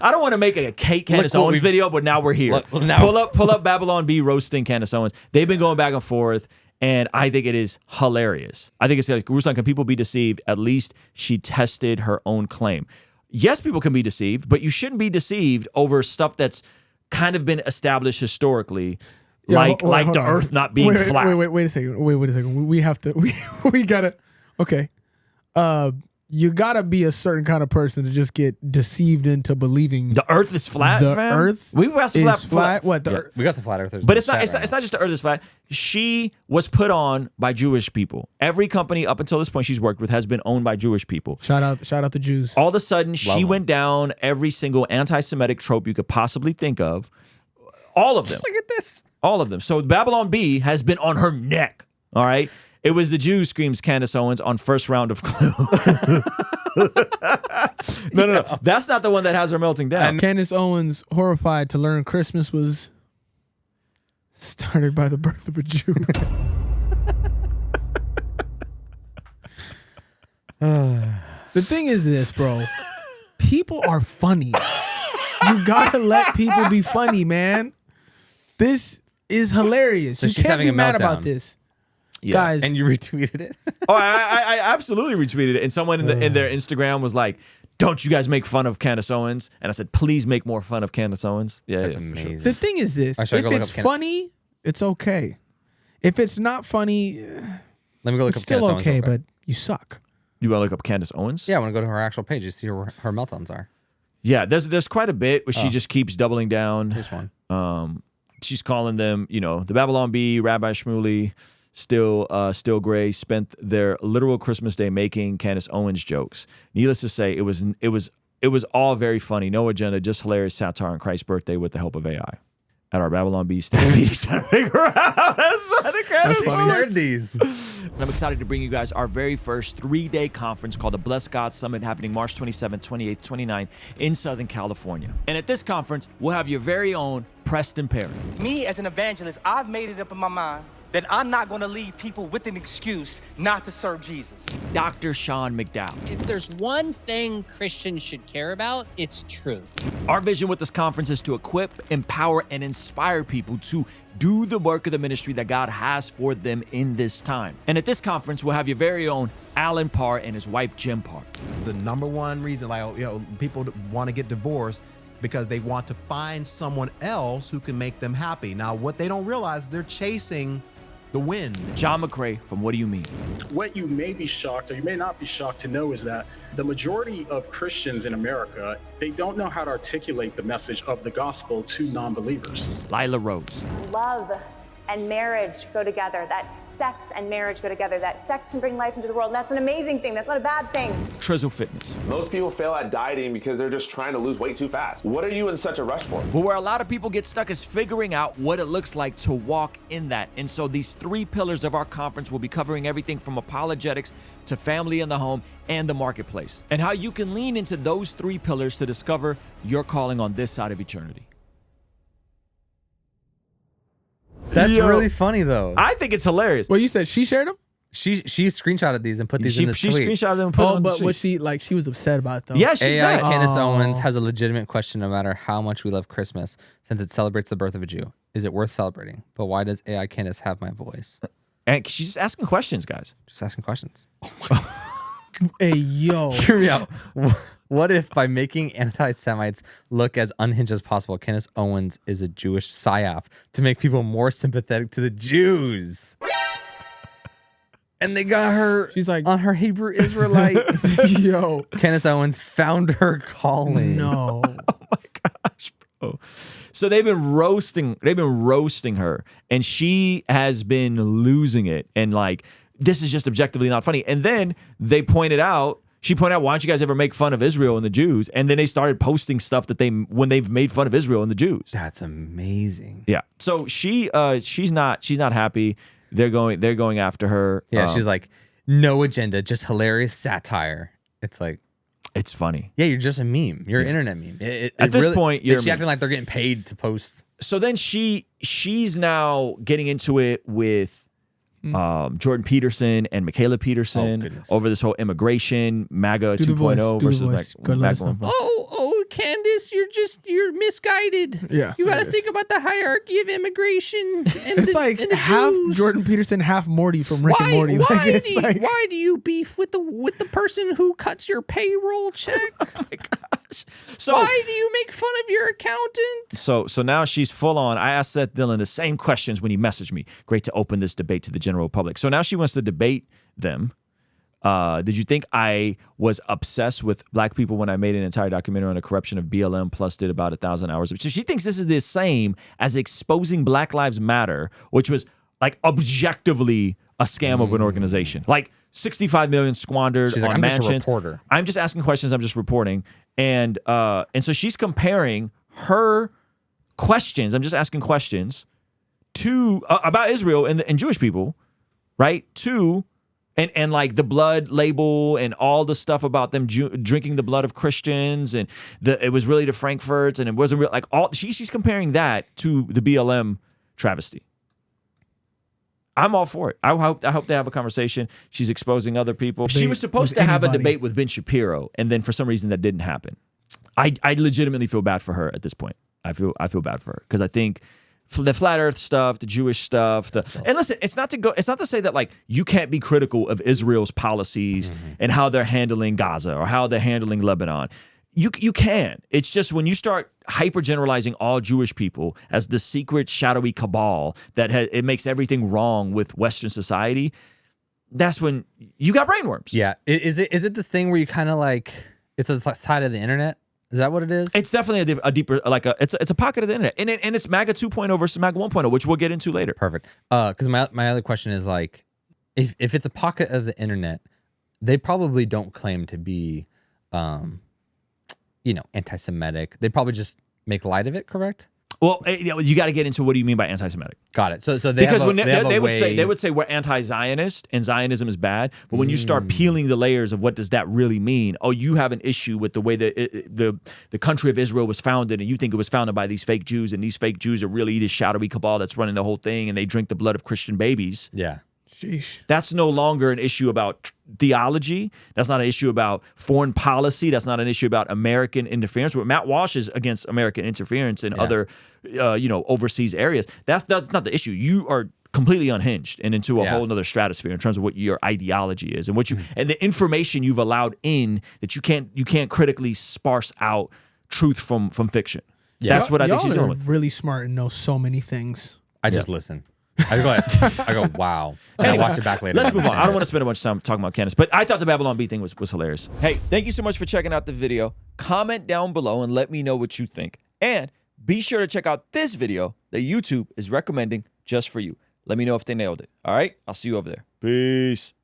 I don't want to make a Candace Owens video, but now we're here. Pull up Babylon B roasting Candace Owens. They've been going back and forth, and I think it is hilarious. I think it's like, Ruslan, can people be deceived? At least she tested her own claim. Yes, people can be deceived, but you shouldn't be deceived over stuff that's kind of been established historically, like the Earth not being flat. Wait a second. Wait a second. We have to. We gotta. Okay. You gotta be a certain kind of person to just get deceived into believing the Earth is flat. The fam? Earth we got some is flat. What? We got some flat earthers. But it's not just the Earth is flat. She was put on by Jewish people. Every company up until this point she's worked with has been owned by Jewish people. Shout out the Jews. All of a sudden, she went down every single anti-Semitic trope you could possibly think of. All of them. Look at this. All of them. So Babylon B has been on her neck. All right. It was the Jew, screams Candace Owens on first round of Clue. No. That's not the one that has her melting down. And Candace Owens, horrified to learn Christmas was started by the birth of a Jew. The thing is this, bro. People are funny. You gotta let people be funny, man. This is hilarious. So you she's can't having be a mad meltdown. about this. Yeah. Guys. And you retweeted it? Oh, I absolutely retweeted it. And someone in their Instagram was like, don't you guys make fun of Candace Owens? And I said, please make more fun of Candace Owens. Yeah, That's yeah, amazing. Sure. The thing is this. If it's funny, it's okay. If it's not funny, let me go look it's up still Candace okay, Owens but you suck. You want to look up Candace Owens? Yeah, I want to go to her actual page to see where her meltdowns are. Yeah, there's quite a bit where she just keeps doubling down. Here's one. She's calling them, the Babylon Bee, Rabbi Shmuley, still gray, spent their literal Christmas day making Candace Owens jokes. Needless to say, it was all very funny, no agenda, just hilarious satire on Christ's birthday with the help of AI. At our Babylon Bee staff meetings to figure out. That's funny. Shared these. I'm excited to bring you guys our very first 3-day conference called the Blessed God Summit, happening March 27th, 28th, 29th in Southern California. And at this conference, we'll have your very own Preston Perry. Me as an evangelist, I've made it up in my mind that I'm not going to leave people with an excuse not to serve Jesus. Dr. Sean McDowell. If there's one thing Christians should care about, it's truth. Our vision with this conference is to equip, empower, and inspire people to do the work of the ministry that God has for them in this time. And at this conference, we'll have your very own Alan Parr and his wife, Jim Parr. The number one reason, people want to get divorced because they want to find someone else who can make them happy. Now, what they don't realize, they're chasing the wind. John McCrae from What Do You Mean? What you may be shocked, or you may not be shocked to know, is that the majority of Christians in America, they don't know how to articulate the message of the gospel to non-believers. Lila Rose. Love and marriage go together, that sex and marriage go together, that sex can bring life into the world, and that's an amazing thing, that's not a bad thing. Trizzle Fitness. Most people fail at dieting because they're just trying to lose weight too fast. What are you in such a rush for? But where a lot of people get stuck is figuring out what it looks like to walk in that. And so these 3 pillars of our conference will be covering everything from apologetics to family in the home and the marketplace, and how you can lean into those 3 pillars to discover your calling on this side of eternity. That's really funny, though. I think it's hilarious. Well, you said she shared them? She screenshotted these and put these in the She tweet. screenshotted them and put them on the but sheet. was she was upset about it, though? Yeah, she's AI mad. Candace Owens has a legitimate question no matter how much we love Christmas, since it celebrates the birth of a Jew. Is it worth celebrating? But why does AI Candace have my voice? And she's just asking questions, guys. Just asking questions. Oh my God. Hey, yo. Hear me out. What if by making anti-Semites look as unhinged as possible, Candace Owens is a Jewish psyop to make people more sympathetic to the Jews? And they got her She's like on her Hebrew Israelite. Yo. Candace Owens found her calling. No. Oh my gosh, bro. So they've been roasting her, and she has been losing it. And like, this is just objectively not funny. And then she pointed out, why don't you guys ever make fun of Israel and the Jews? And then they started posting stuff that when they've made fun of Israel and the Jews. That's amazing. Yeah. So she's not happy. They're going after her. Yeah, she's like, no agenda, just hilarious satire. It's like, it's funny. Yeah, you're just a meme. You're an internet meme. At this point, you're she's acting like they're getting paid to post. So then she's now getting into it with Jordan Peterson and Michaela Peterson over this whole immigration, MAGA 2.0 versus MAGA 1.0. Oh, Candace, you're misguided. Yeah. You got to think about the hierarchy of immigration. It's like half Jordan Peterson, half Morty from Rick and Morty. Why do you beef with the person who cuts your payroll check? Oh my gosh. So why do you make fun of your accountant? So now she's full on. I asked Seth Dillon the same questions when he messaged me. Great to open this debate to the general public. So now she wants to debate them. Did you think I was obsessed with black people when I made an entire documentary on the corruption of BLM plus did about 1,000 hours? So she thinks this is the same as exposing Black Lives Matter, which was like objectively a scam of an organization. Like 65 million squandered She's on like, I'm mansions. just a reporter. I'm just asking questions. I'm just reporting. And so she's comparing her questions. I'm just asking questions to about Israel and Jewish people, right? To and like the blood label and all the stuff about them drinking the blood of Christians and it was really the Frankfurts and it wasn't real. Like all she's comparing that to the BLM travesty. I'm all for it. I hope they have a conversation. She's exposing other people. She was supposed to have a debate with Ben Shapiro, and then for some reason that didn't happen. I legitimately feel bad for her at this point. I feel bad for her because I think the flat Earth stuff, the Jewish stuff, and listen, it's not to say that like you can't be critical of Israel's policies and how they're handling Gaza or how they're handling Lebanon. You can. It's just when you start hyper generalizing all Jewish people as the secret shadowy cabal that it makes everything wrong with Western society. That's when you got brainworms. Yeah. Is it this thing where you kind of like it's a side of the internet? Is that what it is? It's definitely a deeper it's a pocket of the internet, and it's MAGA 2.0 versus MAGA 1.0, which we'll get into later. Perfect. Because my other question is like, if it's a pocket of the internet, they probably don't claim to be, anti-Semitic. They probably just make light of it. Correct? Well, you got to get into what do you mean by anti-Semitic? Got it. So they would say we're anti-Zionist and Zionism is bad. But when you start peeling the layers of what does that really mean? Oh, you have an issue with the way that the country of Israel was founded, and you think it was founded by these fake Jews, and these fake Jews are really this shadowy cabal that's running the whole thing, and they drink the blood of Christian babies. Yeah. Sheesh. That's no longer an issue about theology. That's not an issue about foreign policy. That's not an issue about American interference. Where Matt Walsh is against American interference in other, overseas areas. That's not the issue. You are completely unhinged and into a whole nother stratosphere in terms of what your ideology is and what you and the information you've allowed in that you can't critically sparse out truth from fiction. Yeah. That's what I think she's doing with. Really smart and know so many things. I just listen. I go, wow. And I watch it back later. Let's move on. I don't want to spend a bunch of time talking about Candace, but I thought the Babylon Bee thing was hilarious. Hey, thank you so much for checking out the video. Comment down below and let me know what you think. And be sure to check out this video that YouTube is recommending just for you. Let me know if they nailed it. All right? I'll see you over there. Peace.